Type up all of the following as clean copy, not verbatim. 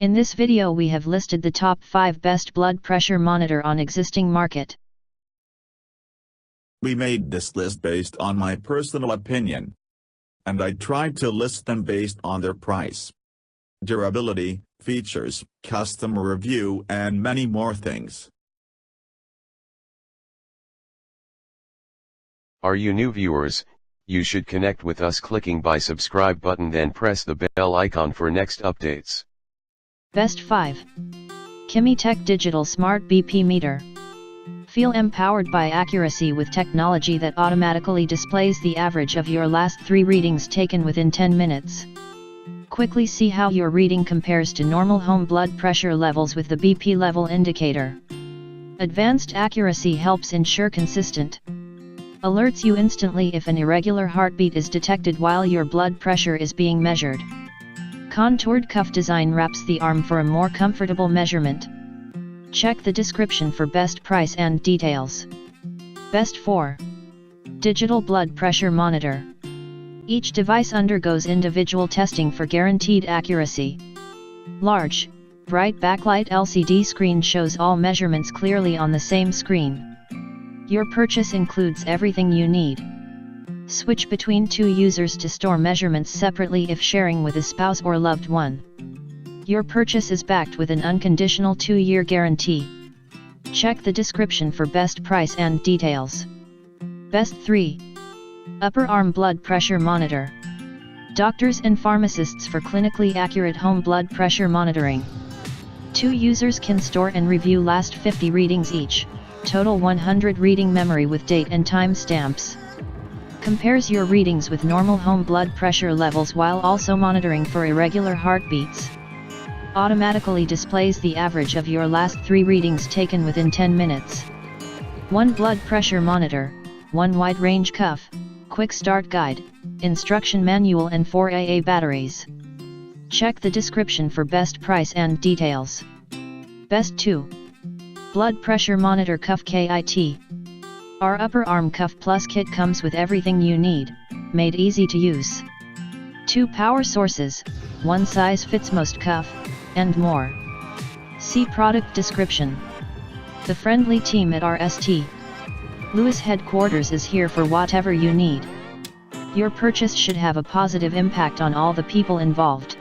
In this video we have listed the top 5 best blood pressure monitor on existing market. We made this list based on my personal opinion. And I tried to list them based on their price, durability, features, customer review and many more things. Are you new viewers? You should connect with us clicking by subscribe button, then press the bell icon for next updates. Best 5. Kimitech Digital Smart BP Meter. Feel empowered by accuracy with technology that automatically displays the average of your last 3 readings taken within 10 minutes. Quickly see how your reading compares to normal home blood pressure levels with the BP level indicator. Advanced accuracy helps ensure consistent alerts you instantly if an irregular heartbeat is detected while your blood pressure is being measured. Contoured cuff design wraps the arm for a more comfortable measurement. Check the description for best price and details. Best 4. Digital Blood Pressure Monitor. Each device undergoes individual testing for guaranteed accuracy. Large, bright backlight LCD screen shows all measurements clearly on the same screen. Your purchase includes everything you need. Switch between 2 users to store measurements separately if sharing with a spouse or loved one. Your purchase is backed with an unconditional 2-year guarantee. Check the description for best price and details. Best 3. Upper Arm Blood Pressure Monitor. Doctors and pharmacists for clinically accurate home blood pressure monitoring. 2 users can store and review last 50 readings each, total 100 reading memory with date and time stamps. Compares your readings with normal home blood pressure levels while also monitoring for irregular heartbeats. Automatically displays the average of your last 3 readings taken within 10 minutes. 1 blood pressure monitor, 1 wide range cuff, quick start guide, instruction manual and 4 AA batteries. Check the description for best price and details. Best 2. Blood Pressure Monitor Cuff Kit. Our upper arm cuff plus kit comes with everything you need, made easy to use. 2 power sources, 1 size fits most cuff, and more. See product description. The friendly team at RST Lewis headquarters is here for whatever you need. Your purchase should have a positive impact on all the people involved.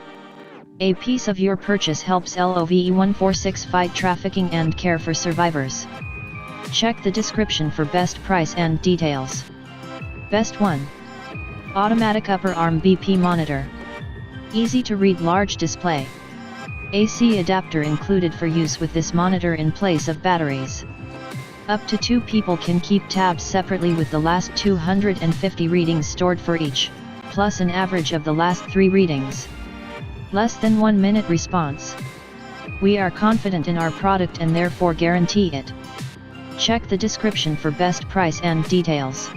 A piece of your purchase helps LOVE 146 fight trafficking and care for survivors. Check the description for best price and details. Best 1. Automatic Upper Arm BP Monitor. Easy to read, large display. AC adapter included for use with this monitor in place of batteries. Up to 2 people can keep tabs separately with the last 250 readings stored for each, plus an average of the last 3 readings. Less than 1 minute response. We are confident in our product and therefore guarantee it. Check the description for best price and details.